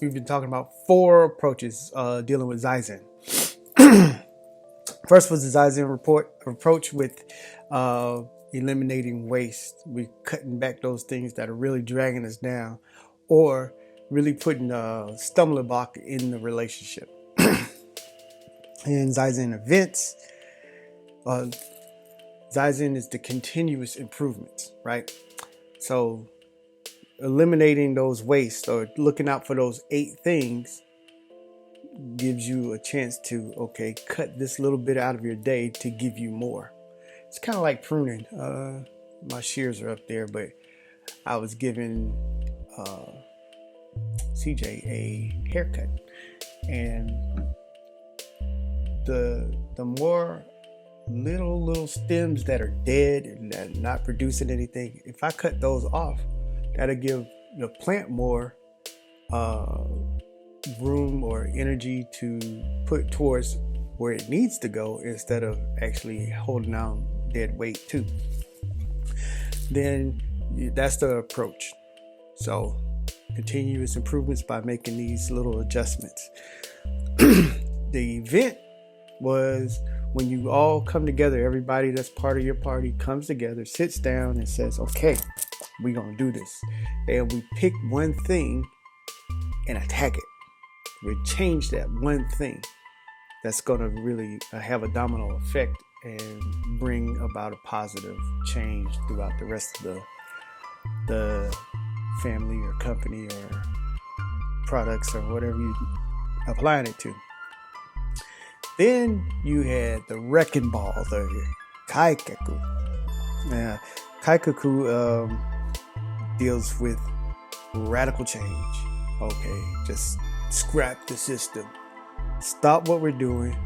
we've been talking about 4 approaches dealing with Zazen. First was the Zazen approach with eliminating waste. We're cutting back those things that are really dragging us down, or really putting a stumbling block in the relationship. And Zazen events. Zazen is the continuous improvements, right? So eliminating those wastes or looking out for those 8 things gives you a chance to, okay, cut this little bit out of your day to give you more. It's kind of like pruning. My shears are up there, but I was giving CJ a haircut, and the more little stems that are dead and that are not producing anything, if I cut those off, that'll give the plant more room or energy to put towards where it needs to go, instead of actually holding on dead weight too. Then that's the approach. So continuous improvements by making these little adjustments. The event was when you all come together, everybody that's part of your party comes together, sits down and says, okay, we're going to do this. And we pick one thing and attack it. We change that one thing that's going to really have a domino effect and bring about a positive change throughout the rest of the family or company or products or whatever you're applying it to. Then you had the wrecking ball, the kaikaku. Now, kaikaku deals with radical change. Okay, just scrap the system. Stop what we're doing.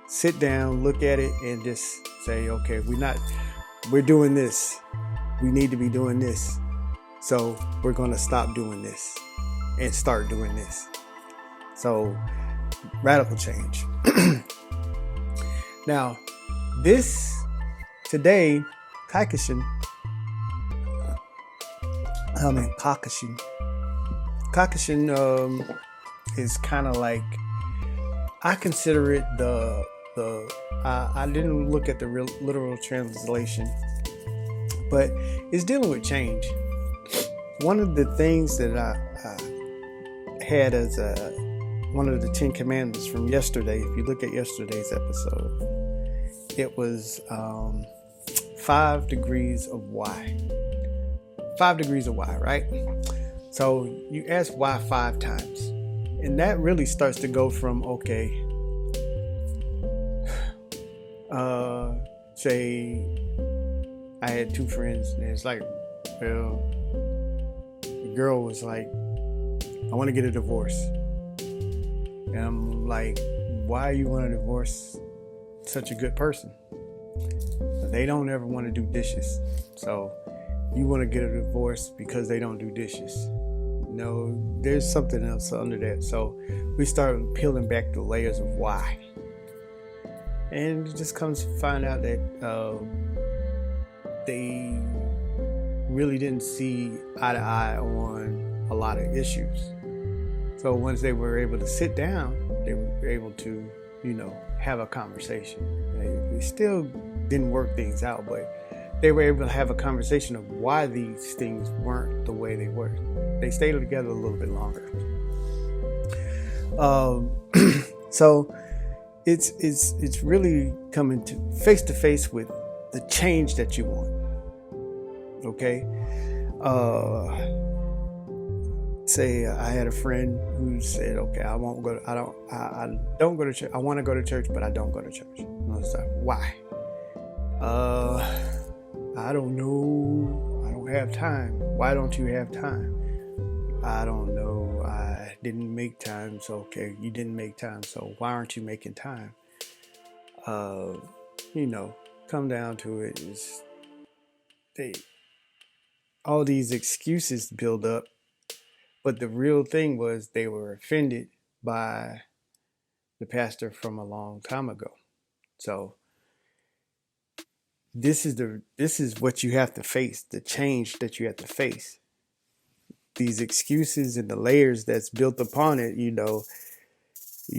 Sit down, look at it, and just say, okay, we're doing this. We need to be doing this. So we're going to stop doing this and start doing this. So radical change. Now, today, Kakushin, is kind of like, I consider it I didn't look at the real literal translation, but it's dealing with change. One of the things that I had as one of the 10 commandments from yesterday, if you look at yesterday's episode, it was 5 degrees of why. 5 degrees of why, right? So you ask why 5 times. And that really starts to go from, okay, say I had 2 friends, and it's like, well, the girl was like, I want to get a divorce. And I'm like, why you want to divorce such a good person? They don't ever want to do dishes. So you want to get a divorce because they don't do dishes. No, there's something else under that. So we started peeling back the layers of why. And it just comes to find out that they really didn't see eye to eye on a lot of issues. So once they were able to sit down, they were able to, have a conversation. They still didn't work things out, but they were able to have a conversation of why these things weren't the way they were. They stayed together a little bit longer. So it's really coming to face with the change that you want. Okay. Say I had a friend who said, okay, I don't go to church. I want to go to church, but I don't go to church. And I was like, why? I don't know. I don't have time. Why don't you have time? I don't know. I didn't make time. So, okay, you didn't make time. So why aren't you making time? Come down to it is all these excuses build up. But the real thing was they were offended by the pastor from a long time ago. So this is what you have to face, the change that you have to face. these excuses and the layers that's built upon it, you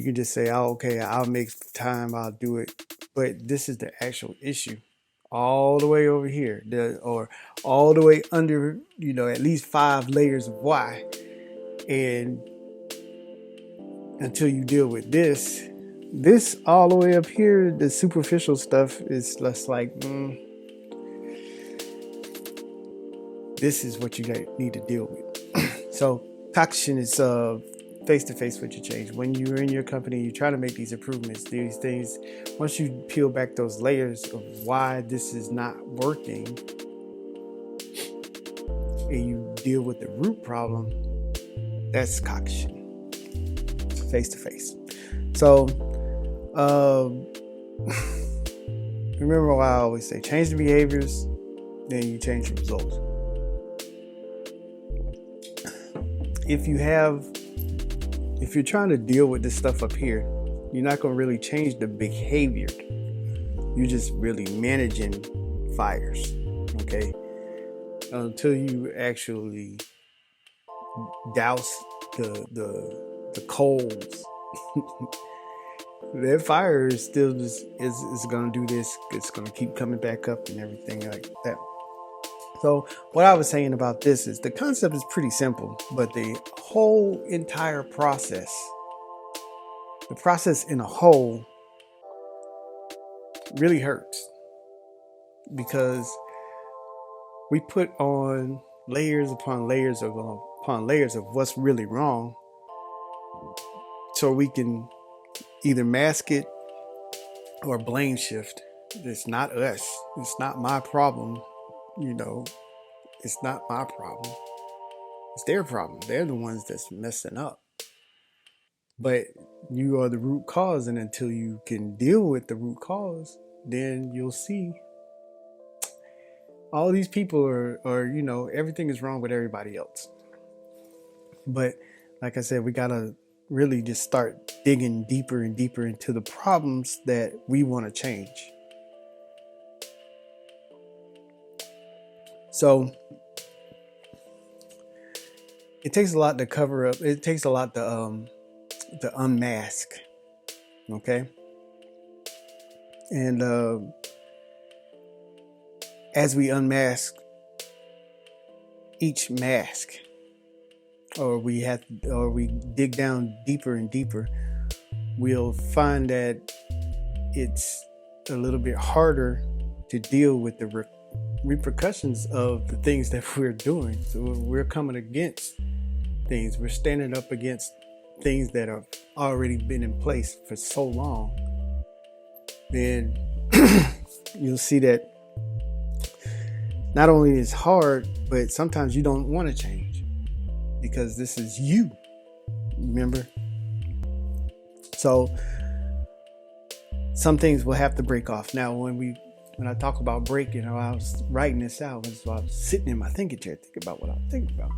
can just say, oh, okay, I'll make time, I'll do it. But this is the actual issue. All the way over here, or all the way under, at least 5 layers of why. And until you deal with this all the way up here, the superficial stuff is less like, this is what you need to deal with. So Kakushin is face-to-face with your change. When you're in your company, you try to make these improvements, these things. Once you peel back those layers of why this is not working, and you deal with the root problem, that's Kakushin. Face-to-face. So, remember what I always say: change the behaviors, then you change the results. If you're trying to deal with this stuff up here, you're not going to really change the behavior. You're just really managing fires, okay? Until you actually douse the coals. That fire is still just is going to do this. It's going to keep coming back up and everything like that. So what I was saying about this is the concept is pretty simple, but the whole entire process, the process in a whole, really hurts, because we put on layers upon layers of what's really wrong, so we can either mask it or blame shift. It's not us. It's not my problem. It's not my problem. It's their problem. They're the ones that's messing up. But you are the root cause, and until you can deal with the root cause, then you'll see all these people are everything is wrong with everybody else. But like I said, we gotta really just start digging deeper and deeper into the problems that we want to change. So it takes a lot to cover up. It takes a lot to unmask. Okay. And as we unmask each mask, or we dig down deeper and deeper, we'll find that it's a little bit harder to deal with the repercussions of the things that we're doing. So we're coming against things. We're standing up against things that have already been in place for so long. Then you'll see that not only is hard, but sometimes you don't want to change, because this is you. Remember? So some things will have to break off. Now, when I talk about breaking, or I was writing this out, so I was sitting in my thinking chair thinking about what I was thinking about.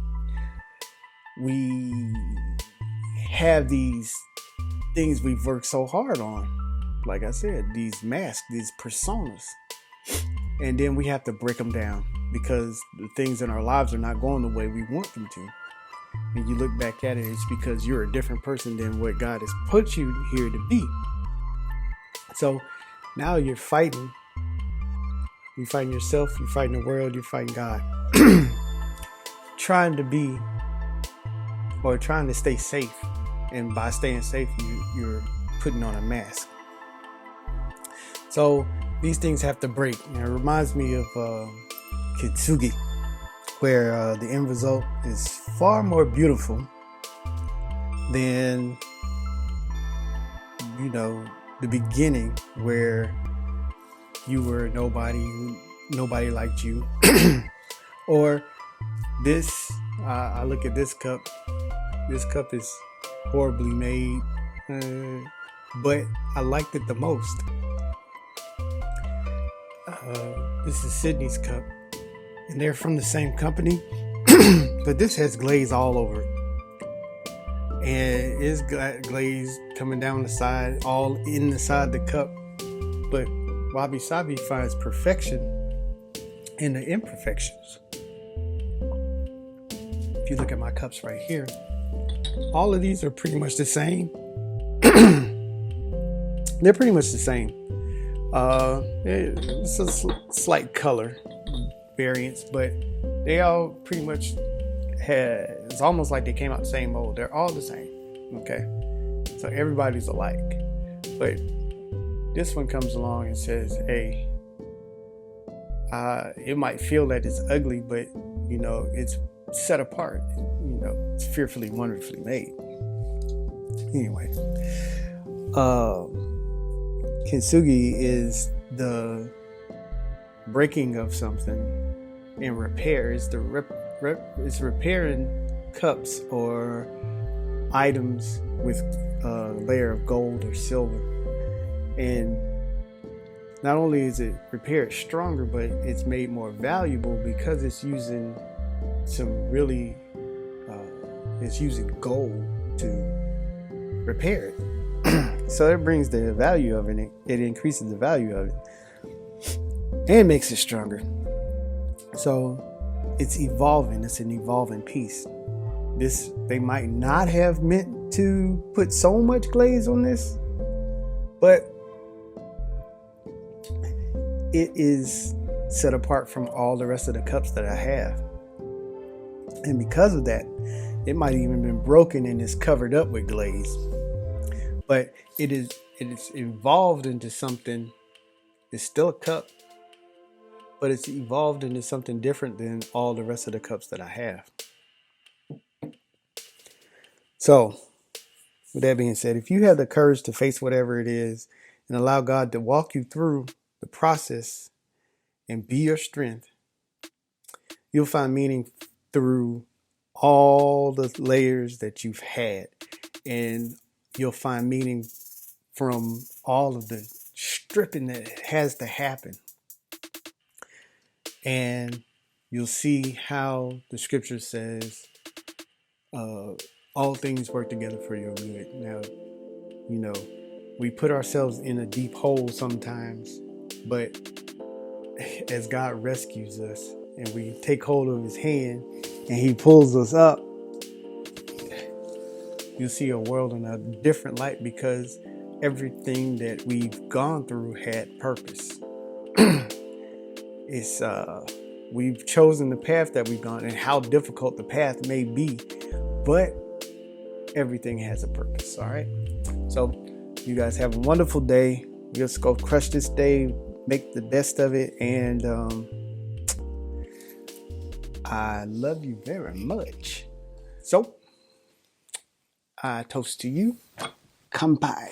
We have these things we've worked so hard on. Like I said, these masks, these personas. And then we have to break them down, because the things in our lives are not going the way we want them to. And you look back at it, it's because you're a different person than what God has put you here to be. So now you're fighting. You're fighting yourself, you're fighting the world, you're fighting God. Trying to stay safe. And by staying safe, you're putting on a mask. So these things have to break. And it reminds me of kintsugi, where the end result is far more beautiful than, the beginning, where you were nobody liked you. Or this, I look at this cup. This cup is horribly made, but I liked it the most. This is Sydney's cup, and they're from the same company, but this has glaze all over it, and it's glaze coming down the side, all in the side of the cup. But Wabi Sabi finds perfection in the imperfections. if you look at my cups right here, all of these are pretty much the same. They're pretty much the same. It's a slight color variance, but they all pretty much it's almost like they came out the same mold. They're all the same. Okay, so everybody's alike. But this one comes along and says, hey, it might feel that it's ugly, but it's set apart. It's fearfully, wonderfully made. Anyway, kintsugi is the breaking of something, and repair is it's repairing cups or items with a layer of gold or silver. And not only is it repaired stronger, but it's made more valuable because it's using it's using gold to repair it. So it brings the value of it. It increases the value of it and makes it stronger. So it's evolving. It's an evolving piece. They might not have meant to put so much glaze on this, but it is set apart from all the rest of the cups that I have. And because of that, it might even been broken and is covered up with glaze. But it is evolved into something. It's still a cup, but it's evolved into something different than all the rest of the cups that I have. So, with that being said, if you have the courage to face whatever it is and allow God to walk you through the process and be your strength, you'll find meaning through all the layers that you've had, and you'll find meaning from all of the stripping that has to happen. And you'll see how the scripture says all things work together for your good. Now, we put ourselves in a deep hole sometimes, but as God rescues us and we take hold of his hand and he pulls us up, you'll see a world in a different light, because everything that we've gone through had purpose. We've chosen the path that we've gone, and how difficult the path may be, but everything has a purpose. All right. So you guys have a wonderful day. Just go crush this day, make the best of it. And I love you very much. So I toast to you. Kanpai.